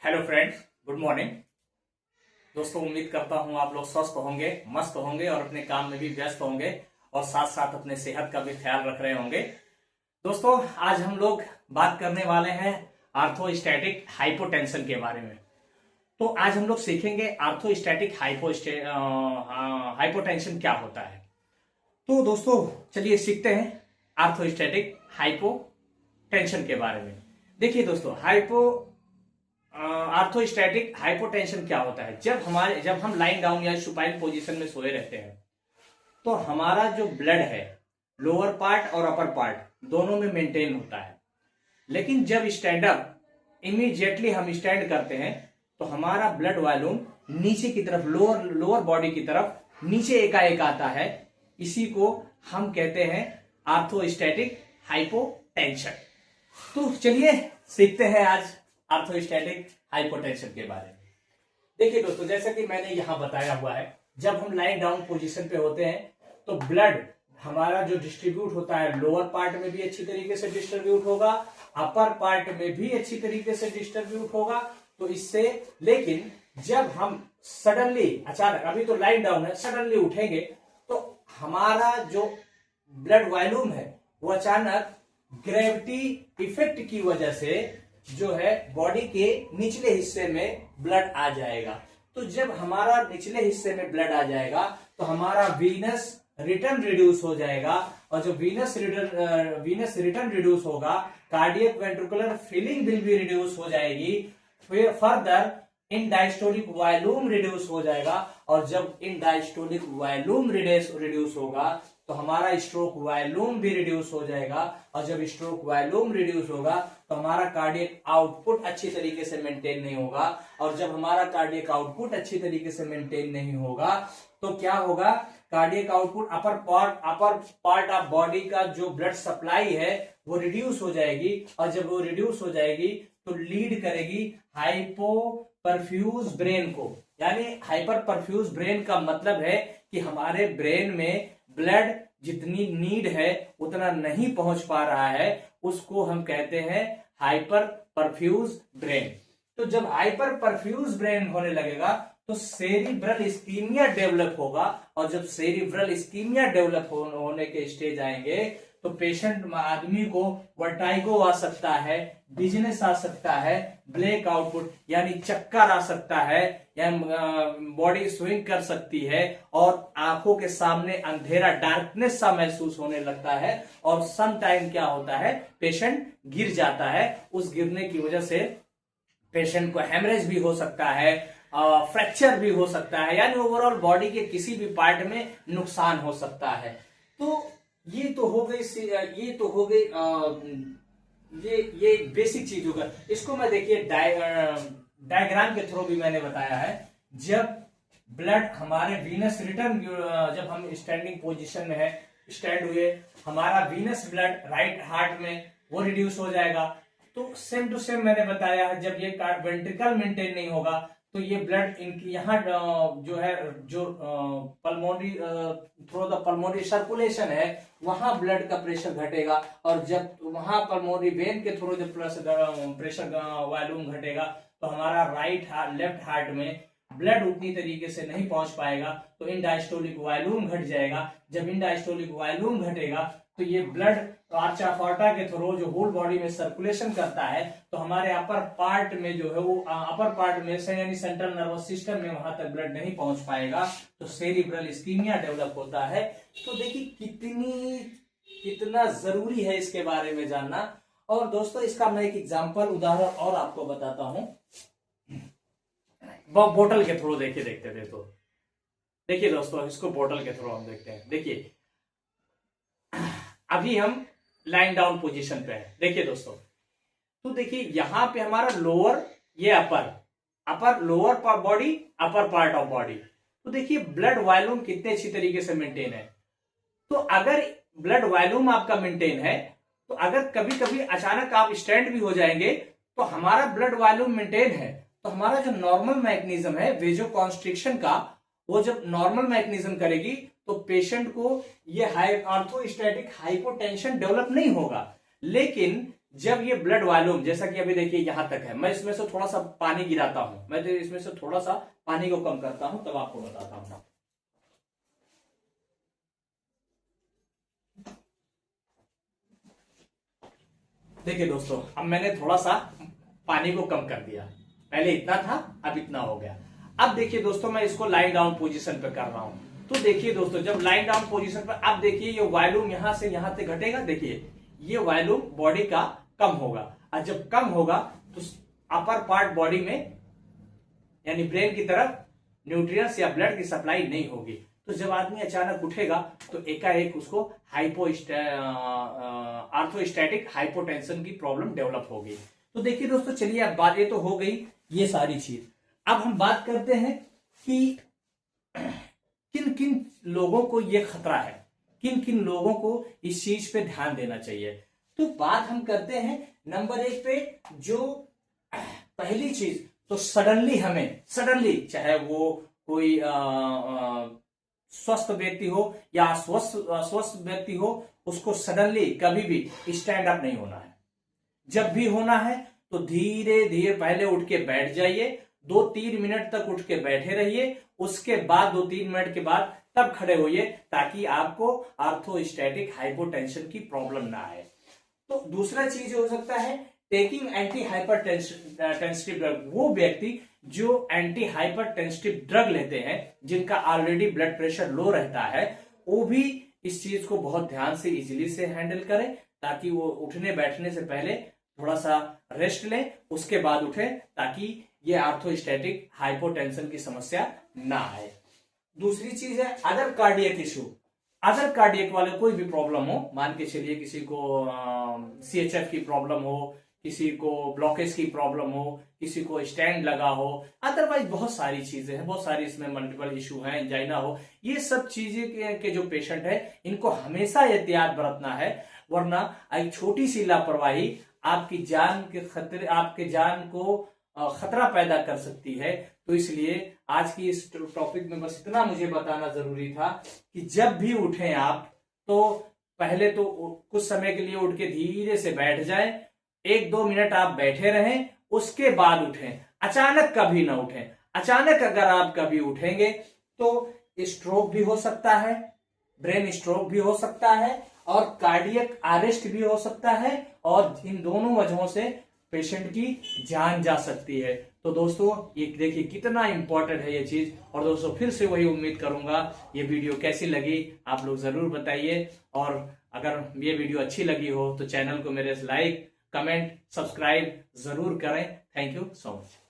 Hello friends, good morning. दोस्तों, उम्मीद करता हूं आप लोग स्वस्थ होंगे, मस्त होंगे और अपने काम में भी व्यस्त होंगे और साथ साथ अपने सेहत का भी ख्याल रख रहे होंगे। दोस्तों, आज हम लोग बात करने वाले हैं आर्थोस्टैटिक हाइपोटेंशन के बारे में। तो आज हम लोग सीखेंगे आर्थोस्टैटिक हाइपोटेंशन क्या होता है। तो दोस्तों, चलिए सीखते हैं आर्थोस्टैटिक हाइपोटेंशन के बारे में। देखिए दोस्तों, आर्थोस्टैटिक हाइपोटेंशन क्या होता है। जब हम लाइन डाउन या सुपाइन पोजीशन में सोए रहते हैं तो हमारा जो ब्लड है लोअर पार्ट और अपर पार्ट दोनों में मेंटेन होता है। लेकिन जब स्टैंड अप इमीडिएटली हम स्टैंड करते हैं तो हमारा ब्लड वॉल्यूम नीचे की तरफ लोअर बॉडी की तरफ नीचे एकाएक आता है। इसी को हम कहते हैं आर्थोस्टैटिक हाइपोटेंशन। तो चलिए सीखते हैं आज आर्थोस्टैटिक हाइपोटेंशन के बारे में। देखिए दोस्तों, जैसा कि मैंने यहां बताया हुआ है, जब हम लाइन डाउन पोजीशन पे होते हैं तो ब्लड हमारा जो डिस्ट्रीब्यूट होता है लोअर पार्ट में भी अच्छी तरीके से डिस्ट्रीब्यूट होगा, अपर पार्ट में भी अच्छी तरीके से डिस्ट्रीब्यूट होगा। तो इससे लेकिन जब हम सडनली अचानक, अभी तो लाइन डाउन है, सडनली उठेंगे तो हमारा जो ब्लड वॉल्यूम है वो अचानक ग्रेविटी इफेक्ट की वजह से जो है बॉडी के निचले हिस्से में ब्लड आ जाएगा। तो जब हमारा निचले हिस्से में ब्लड आ जाएगा तो हमारा वीनस रिटर्न रिड्यूस हो जाएगा, और जो वीनस रिटर्न रिड्यूस होगा, कार्डियक वेंट्रिकुलर फिलिंग विल भी रिड्यूस हो जाएगी। फिर further in diastolic volume reduce हो जाएगा, और जब इन डायस्टोलिक वॉल्यूम रिड्यूस होगा तो हमारा स्ट्रोक वॉल्यूम भी रिड्यूस हो जाएगा, और जब स्ट्रोक वॉल्यूम रिड्यूस होगा तो हमारा कार्डियक आउटपुट अच्छी तरीके से मेंटेन नहीं होगा, और जब हमारा कार्डियक आउटपुट अच्छी तरीके से मेंटेन नहीं होगा तो क्या होगा, cardiac output upper part of body का जो ब्लड सप्लाई है वो रिड्यूस हो जाएगी, और जब वो रिड्यूस हो जाएगी तो लीड करेगी हाइपो परफ्यूज ब्रेन को। यानी हाइपर परफ्यूज ब्रेन का मतलब है कि हमारे ब्रेन में ब्लड जितनी नीड है उतना नहीं पहुंच पा रहा है, उसको हम कहते हैं हाइपर परफ्यूज ब्रेन। तो जब हाइपर परफ्यूज ब्रेन होने लगेगा तो सेरिब्रल इस्कीमिया डेवलप होगा, और जब सेरिब्रल इस्कीमिया डेवलप होने के स्टेज आएंगे तो पेशेंट आदमी को वर्टाइगो आ सकता है, डिजीनेस आ सकता है, ब्लैक आउटपुट यानी चक्कर आ सकता है, या बॉडी स्विंग कर सकती है, और आंखों के सामने अंधेरा डार्कनेस सा महसूस होने लगता है, और सम टाइम क्या होता है, पेशेंट गिर जाता है। उस गिरने की वजह से पेशेंट को हेमरेज भी हो सकता है, फ्रैक्चर भी हो सकता है, यानी ओवरऑल बॉडी के किसी भी पार्ट में नुकसान हो सकता है। तो ये तो हो गई ये बेसिक चीज होगा। इसको मैं देखिए डायग्राम के थ्रू भी मैंने बताया है। जब ब्लड हमारे वीनस रिटर्न, जब हम स्टैंडिंग पोजीशन में है, स्टैंड हुए, हमारा वीनस ब्लड राइट हार्ट में वो रिड्यूस हो जाएगा। तो सेम टू सेम मैंने बताया है, जब ये वेंट्रिकल मेंटेन नहीं होगा तो ये ब्लड इनकी यहाँ जो है, जो pulmonary through the pulmonary circulation है वहां ब्लड का प्रेशर घटेगा, और जब वहां पल्मोनरी वेन के थ्रू जब प्रेशर वॉल्यूम घटेगा तो हमारा लेफ्ट हार्ट में ब्लड उतनी तरीके से नहीं पहुंच पाएगा, तो इन डायस्टोलिक वॉल्यूम घट जाएगा। जब इन डायस्टोलिक वॉल्यूम घटेगा तो ये ब्लड आर्चा फोर्टा के थ्रू जो होल बॉडी में सर्कुलेशन करता है, तो हमारे अपर पार्ट में जो है वो अपर पार्ट में से यानी सेंट्रल नर्वस सिस्टम में वहां तक ब्लड नहीं पहुंच पाएगा, तो सेरिब्रल इस्कीमिया डेवलप होता है। तो देखिए कितना जरूरी है इसके बारे में जानना। और दोस्तों, इसका मैं एक एग्जांपल उदाहरण और आपको बताता हूं, बोतल के थ्रू देखते थे। तो देखिए दोस्तों, इसको बोतल के थ्रू हम देखते हैं। देखिए अभी हम लाइन डाउन पोजीशन पे है। देखिए दोस्तों, तो देखिए यहां पे हमारा लोअर, ये upper lower body, upper part of body. तो देखिए ब्लड वॉल्यूम कितने अच्छी तरीके से मेंटेन है। तो अगर ब्लड वॉल्यूम आपका मेंटेन है तो अगर कभी कभी अचानक आप स्टैंड भी हो जाएंगे तो हमारा ब्लड वॉल्यूम मेंटेन है, तो हमारा जो नॉर्मल मैकेनिज्म है वेजो कॉन्स्ट्रिक्शन का, वो जब नॉर्मल मैकेनिज्म करेगी तो पेशेंट को ये आर्थोस्टैटिक हाइपोटेंशन डेवलप नहीं होगा। लेकिन जब ये ब्लड वॉल्यूम, जैसा कि अभी देखिए यहां तक है, मैं इसमें से थोड़ा सा पानी गिराता हूं, मैं तो इसमें से थोड़ा सा पानी को कम करता हूं, तब आपको बताता हूं। देखिए दोस्तों, अब मैंने थोड़ा सा पानी को कम कर दिया, पहले इतना था अब इतना हो गया। अब देखिए दोस्तों, मैं इसको लाइन डाउन पोजीशन पे कर रहा हूं। तो देखिए दोस्तों, जब लाइन डाउन पोजीशन पर, अब देखिए ये वॉल्यूम यहां से यहां तक घटेगा, देखिए ये वॉल्यूम बॉडी का कम होगा, और जब कम होगा तो अपर पार्ट बॉडी में यानी ब्रेन की तरफ न्यूट्रिएंट्स या ब्लड की सप्लाई नहीं होगी। तो जब आदमी अचानक उठेगा तो एकाएक उसको आर्थोस्टैटिक हाइपोटेंशन की प्रॉब्लम डेवलप होगी। तो देखिए दोस्तों, चलिए अब बात, ये तो हो गई ये सारी चीज। अब हम बात करते हैं कि किन किन लोगों को ये खतरा है, किन किन लोगों को इस चीज पे ध्यान देना चाहिए। तो बात हम करते हैं नंबर 1 पे, जो पहली चीज, तो सडनली चाहे वो कोई स्वस्थ व्यक्ति हो या अस्वस्थ व्यक्ति हो, उसको सडनली कभी भी स्टैंड अप नहीं होना है। जब भी होना है तो धीरे धीरे पहले उठ के बैठ जाइए, 2-3 मिनट तक उठ के बैठे रहिए, उसके बाद 2-3 मिनट के बाद तब खड़े होइए, ताकि आपको आर्थोस्टैटिक हाइपोटेंशन की प्रॉब्लम ना आए। तो दूसरा चीज हो सकता है टेकिंग एंटी हाइपरटेंसिव ड्रग। वो व्यक्ति जो एंटी हाइपरटेंसिव ड्रग लेते हैं, जिनका ऑलरेडी ब्लड प्रेशर लो रहता है, वो भी इस चीज को बहुत ध्यान से इजीली से हैंडल करें, ताकि वो उठने बैठने से पहले थोड़ा सा रेस्ट लें, उसके बाद उठे, ताकि ये आर्थोस्टैटिक हाइपोटेंशन की समस्या ना आए। दूसरी चीज है other cardiac issue. Other cardiac वाले कोई भी प्रॉब्लम हो, मान के चलिए किसी को CHF की प्रॉब्लम हो, किसी को ब्लॉकेज की प्रॉब्लम हो, किसी को स्टैंड लगा हो, अदरवाइज बहुत सारी चीजें हैं, बहुत सारी इसमें मल्टीपल इशू है, एंजाइना हो, ये सब चीजें के जो पेशेंट है, इनको हमेशा एहतियात बरतना है, वरना एक छोटी सी लापरवाही आपकी जान के खतरे, आपके जान को खतरा पैदा कर सकती है। तो इसलिए आज की इस टॉपिक में बस इतना मुझे बताना जरूरी था कि जब भी उठें आप, तो पहले तो कुछ समय के लिए उठ के धीरे से बैठ जाए, 1-2 मिनट आप बैठे रहें, उसके बाद उठें। अचानक कभी ना उठें। अचानक अगर आप कभी उठेंगे तो स्ट्रोक भी हो सकता है, ब्रेन स्ट्रोक भी हो सकता है, और कार्डियक अरेस्ट भी हो सकता है, और इन दोनों वजहों से पेशेंट की जान जा सकती है। तो दोस्तों, ये देखिए कितना इंपॉर्टेंट है ये चीज। और दोस्तों, फिर से वही उम्मीद करूंगा, ये वीडियो कैसी लगी आप लोग जरूर बताइए, और अगर ये वीडियो अच्छी लगी हो तो चैनल को मेरे लाइक, कमेंट, सब्सक्राइब जरूर करें। Thank you so much.